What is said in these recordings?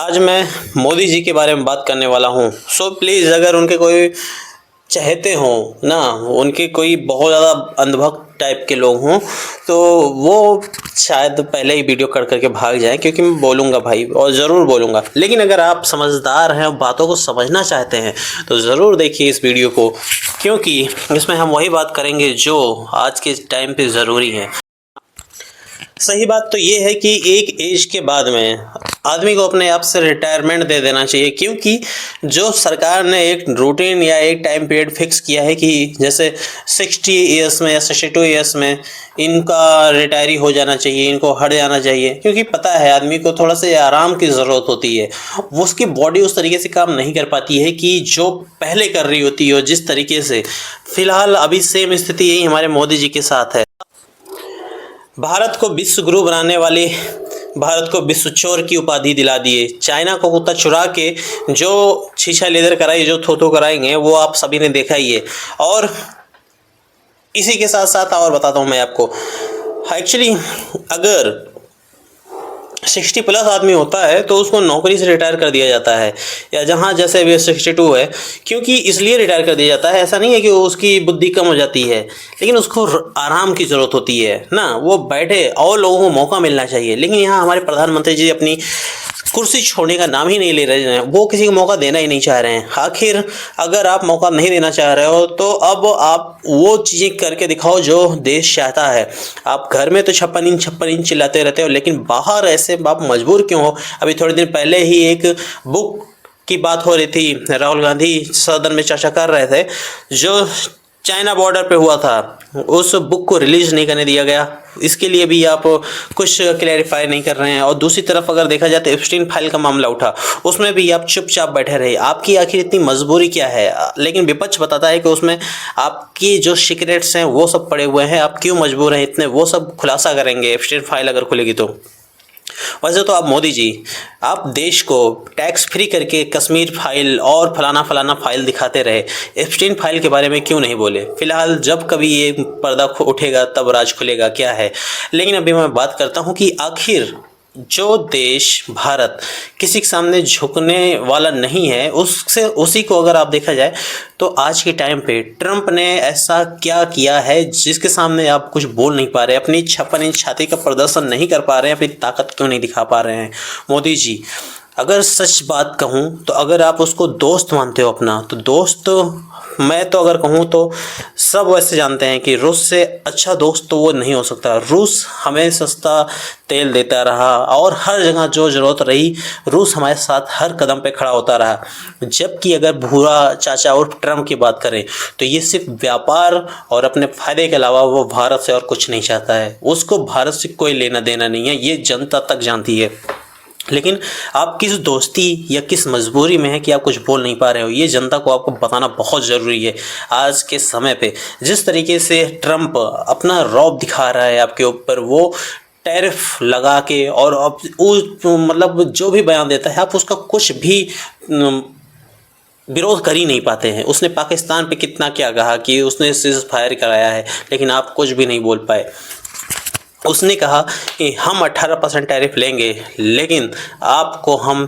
आज मैं मोदी जी के बारे में बात करने वाला हूँ। सो प्लीज़ अगर उनके कोई चाहते हों ना, उनके कोई बहुत ज़्यादा अंधभक्त टाइप के लोग हों, तो वो शायद पहले ही वीडियो कट करके भाग जाएं, क्योंकि मैं बोलूँगा भाई और ज़रूर बोलूँगा। लेकिन अगर आप समझदार हैं और बातों को समझना चाहते हैं तो ज़रूर देखिए इस वीडियो को, क्योंकि इसमें हम वही बात करेंगे जो आज के टाइम पे ज़रूरी है। सही बात तो ये है कि एक एज के बाद में आदमी को अपने आप से रिटायरमेंट दे देना चाहिए, क्योंकि जो सरकार ने एक रूटीन या एक टाइम पीरियड फिक्स किया है कि जैसे 60 ईयर्स में या 62 ईयर्स में इनका रिटायरी हो जाना चाहिए, इनको हट जाना चाहिए, क्योंकि पता है आदमी को थोड़ा सा आराम की ज़रूरत होती है। वो उसकी बॉडी उस तरीके से काम नहीं कर पाती है कि जो पहले कर रही होती है। जिस तरीके से फ़िलहाल अभी सेम स्थिति यही हमारे मोदी जी के साथ है। भारत को विश्व गुरु बनाने वाले भारत को विश्व चोर की उपाधि दिला दिए। चाइना को कुत्ता चुरा के जो शीशा लेदर कराई, जो थोथो कराएंगे, वो आप सभी ने देखा ही है। और इसी के साथ साथ और बताता हूँ मैं आपको, एक्चुअली अगर 60 प्लस आदमी होता है तो उसको नौकरी से रिटायर कर दिया जाता है, या जहाँ जैसे अभी 62 है, क्योंकि इसलिए रिटायर कर दिया जाता है। ऐसा नहीं है कि उसकी बुद्धि कम हो जाती है, लेकिन उसको आराम की ज़रूरत होती है ना, वो बैठे और लोगों को मौका मिलना चाहिए। लेकिन यहाँ हमारे प्रधानमंत्री जी अपनी कुर्सी छोड़ने का नाम ही नहीं ले रहे हैं, वो किसी को मौका देना ही नहीं चाह रहे हैं। आखिर अगर आप मौका नहीं देना चाह रहे हो तो अब आप वो चीज़ें करके दिखाओ जो देश चाहता है। आप घर में तो 56 इंच चिल्लाते रहते हो, लेकिन बाहर ऐसे आप मजबूर क्यों हो? अभी थोड़े दिन पहले ही एक बुक की बात हो रही थी, राहुल गांधी सदन में चर्चा कर रहे थे, जो चाइना बॉर्डर पे हुआ था, उस बुक को रिलीज नहीं करने दिया गया। इसके लिए भी आप कुछ क्लैरिफाई नहीं कर रहे हैं। और दूसरी तरफ अगर देखा जाए तो एप्स्टीन फाइल का मामला उठा, उसमें भी आप चुपचाप बैठे रहे। आपकी आखिर इतनी मजबूरी क्या है? लेकिन विपक्ष बताता है कि उसमें आपकी जो सीक्रेट्स हैं वो सब पड़े हुए हैं, आप क्यों मजबूर हैं इतने, वो सब खुलासा करेंगे एप्स्टीन फाइल अगर खुलेगी तो। वैसे तो आप मोदी जी, आप देश को टैक्स फ्री करके कश्मीर फाइल और फलाना फलाना फाइल दिखाते रहे, एप्स्टीन फाइल के बारे में क्यों नहीं बोले? फिलहाल जब कभी ये पर्दा उठेगा तब राज खुलेगा, क्या है। लेकिन अभी मैं बात करता हूँ कि आखिर जो देश भारत किसी के सामने झुकने वाला नहीं है, उससे उसी को अगर आप देखा जाए तो आज के टाइम पे ट्रंप ने ऐसा क्या किया है जिसके सामने आप कुछ बोल नहीं पा रहे, अपनी 56 इंच छाती का प्रदर्शन नहीं कर पा रहे हैं, अपनी ताकत क्यों नहीं दिखा पा रहे हैं? मोदी जी, अगर सच बात कहूँ तो अगर आप उसको दोस्त मानते हो अपना, तो दोस्त मैं तो अगर कहूँ तो सब वैसे जानते हैं कि रूस से अच्छा दोस्त तो वो नहीं हो सकता। रूस हमें सस्ता तेल देता रहा और हर जगह जो ज़रूरत रही रूस हमारे साथ हर कदम पे खड़ा होता रहा। जबकि अगर भूरा चाचा और ट्रम्प की बात करें तो ये सिर्फ व्यापार और अपने फ़ायदे के अलावा वो भारत से और कुछ नहीं चाहता है। उसको भारत से कोई लेना देना नहीं है, ये जनता तक जानती है। लेकिन आप किस दोस्ती या किस मजबूरी में है कि आप कुछ बोल नहीं पा रहे हो, ये जनता को आपको बताना बहुत ज़रूरी है। आज के समय पे जिस तरीके से ट्रंप अपना रौब दिखा रहा है आपके ऊपर, वो टैरिफ लगा के, और अब मतलब जो भी बयान देता है आप उसका कुछ भी विरोध कर ही नहीं पाते हैं। उसने पाकिस्तान पे कितना क्या कहा कि उसने सीज़ फायर कराया है, लेकिन आप कुछ भी नहीं बोल पाए। उसने कहा कि हम 18% टैरिफ लेंगे, लेकिन आपको हम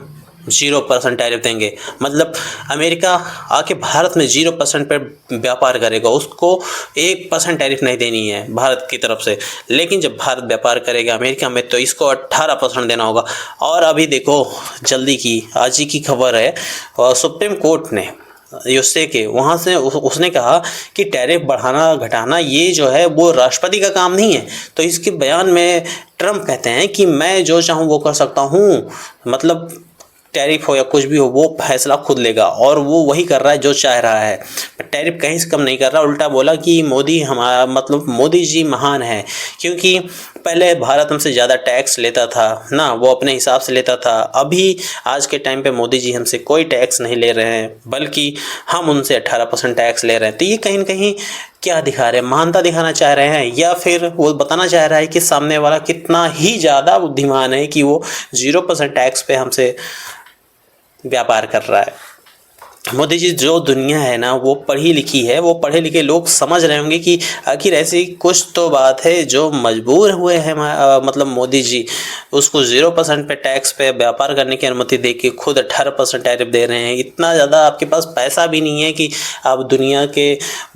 0% टैरिफ देंगे। मतलब अमेरिका आके भारत में 0% पर व्यापार करेगा, उसको 1% टैरिफ नहीं देनी है भारत की तरफ से। लेकिन जब भारत व्यापार करेगा अमेरिका में तो इसको 18% देना होगा। और अभी देखो, जल्दी की आज ही की खबर है, सुप्रीम कोर्ट ने यूएसए के वहाँ से उसने कहा कि टैरिफ बढ़ाना घटाना ये जो है वो राष्ट्रपति का काम नहीं है। तो इसके बयान में ट्रंप कहते हैं कि मैं जो चाहूँ वो कर सकता हूँ, मतलब टैरिफ हो या कुछ भी हो वो फैसला खुद लेगा, और वो वही कर रहा है जो चाह रहा है। टैरिफ कहीं से कम नहीं कर रहा, उल्टा बोला कि मोदी हमारा मतलब मोदी जी महान है, क्योंकि पहले भारत हमसे ज़्यादा टैक्स लेता था ना, वो अपने हिसाब से लेता था। अभी आज के टाइम पे मोदी जी हमसे कोई टैक्स नहीं ले रहे हैं, बल्कि हम उनसे 18% टैक्स ले रहे हैं। तो ये कहीं ना कहीं क्या दिखा रहे हैं? महानता दिखाना चाह रहे हैं, या फिर वो बताना चाह रहा है कि सामने वाला कितना ही ज़्यादा बुद्धिमान है कि वो 0% टैक्स पे हमसे व्यापार कर रहा है। मोदी जी, जो दुनिया है ना वो पढ़ी लिखी है, वो पढ़े लिखे लोग समझ रहे होंगे कि आखिर ऐसी कुछ तो बात है जो मजबूर हुए हैं मतलब मोदी जी उसको 0% पे टैक्स पे व्यापार करने की अनुमति दे के खुद 18% टैरिफ दे रहे हैं। इतना ज़्यादा आपके पास पैसा भी नहीं है कि आप दुनिया के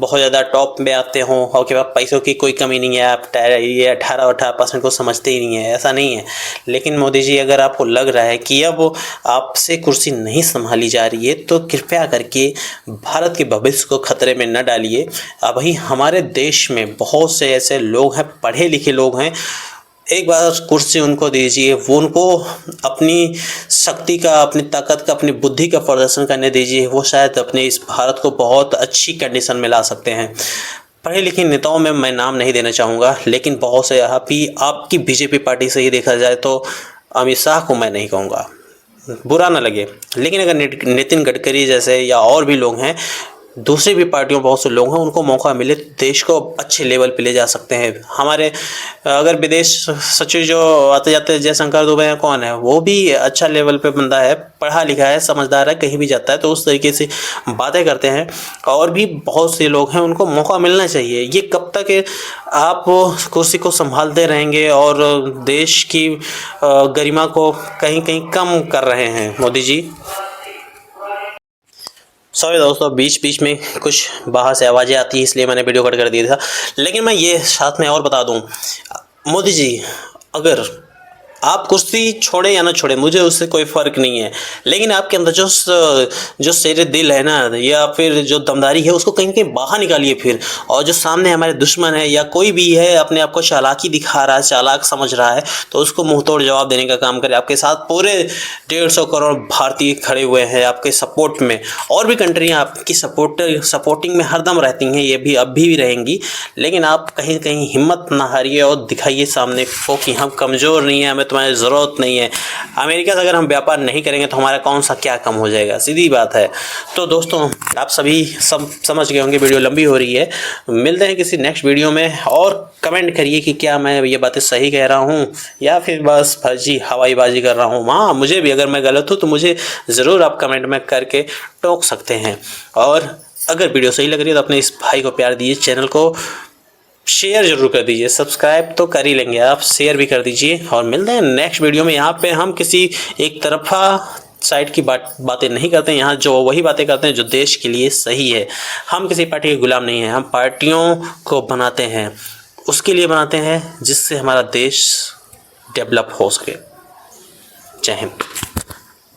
बहुत ज़्यादा टॉप में आते हों, आपके पास पैसों की कोई कमी नहीं है, आप ये 18% को समझते ही नहीं है, ऐसा नहीं है। लेकिन मोदी जी, अगर आपको लग रहा है कि अब आपसे कुर्सी नहीं संभाली जा रही है तो कृपया करके भारत के भविष्य को खतरे में न डालिए। अभी हमारे देश में बहुत से ऐसे लोग हैं, पढ़े लिखे लोग हैं, एक बार कुर्सी उनको दीजिए, वो उनको अपनी शक्ति का, अपनी ताकत का, अपनी बुद्धि का प्रदर्शन करने दीजिए। वो शायद अपने इस भारत को बहुत अच्छी कंडीशन में ला सकते हैं। पढ़े लिखे नेताओं में मैं नाम नहीं देना चाहूँगा, लेकिन बहुत से आपकी बीजेपी पार्टी से ही देखा जाए तो अमित शाह को मैं नहीं कहूँगा, बुरा ना लगे। लेकिन अगर नितिन गडकरी जैसे या और भी लोग हैं, दूसरी भी पार्टियों बहुत से लोग हैं, उनको मौका मिले तो देश को अच्छे लेवल पे ले जा सकते हैं। हमारे अगर विदेश सचिव जो आते जाते जयशंकर दुबे हैं, कौन है, वो भी अच्छा लेवल पे बंदा है, पढ़ा लिखा है, समझदार है, कहीं भी जाता है तो उस तरीके से बातें करते हैं। और भी बहुत से लोग हैं, उनको मौका मिलना चाहिए। ये कब तक आप कुर्सी को संभालते रहेंगे और देश की गरिमा को कहीं कहीं कम कर रहे हैं मोदी जी। सॉरी दोस्तों, बीच बीच में कुछ बाहर से आवाज़ें आती है, इसलिए मैंने वीडियो कट कर दिया था। लेकिन मैं ये साथ में और बता दूं, मोदी जी, अगर आप कुर्सी छोड़े या ना छोड़े मुझे उससे कोई फ़र्क नहीं है, लेकिन आपके अंदर जो शेर दिल है ना, या फिर जो दमदारी है, उसको कहीं कहीं बाहर निकालिए फिर। और जो सामने हमारे दुश्मन है या कोई भी है अपने आप को चालाकी दिखा रहा है, चालाक समझ रहा है, तो उसको मुंह तोड़ जवाब देने का काम करें। आपके साथ पूरे 150 करोड़ भारतीय खड़े हुए हैं आपके सपोर्ट में, और भी कंट्रियाँ आपकी सपोर्टिंग में हरदम रहती हैं, ये भी अब भी रहेंगी। लेकिन आप कहीं कहीं हिम्मत ना हारिए और दिखाइए सामने को कि हम कमज़ोर नहीं हैं, हमें तुम्हारी ज़रूरत नहीं है। अमेरिका से अगर हम व्यापार नहीं करेंगे तो हमारा कौन सा क्या कम हो जाएगा, सीधी बात है। तो दोस्तों, आप सभी समझ गए होंगे, वीडियो लंबी हो रही है। मिलते हैं किसी नेक्स्ट वीडियो में, और कमेंट करिए कि क्या मैं ये बातें सही कह रहा हूँ या फिर बस फर्जी हवाईबाजी कर रहा हूँ। हाँ, मुझे भी, अगर मैं गलत हूँ तो मुझे ज़रूर आप कमेंट में करके टोक सकते हैं। और अगर वीडियो सही लग रही है तो अपने इस भाई को प्यार दीजिए, चैनल को शेयर जरूर कर दीजिए, सब्सक्राइब तो कर ही लेंगे आप, शेयर भी कर दीजिए। और मिलते हैं नेक्स्ट वीडियो में। यहाँ पे हम किसी एक तरफा साइड की बातें नहीं करते हैं, यहाँ जो वही बातें करते हैं जो देश के लिए सही है। हम किसी पार्टी के गुलाम नहीं हैं, हम पार्टियों को बनाते हैं, उसके लिए बनाते हैं जिससे हमारा देश डेवलप हो सके। जय हिंद।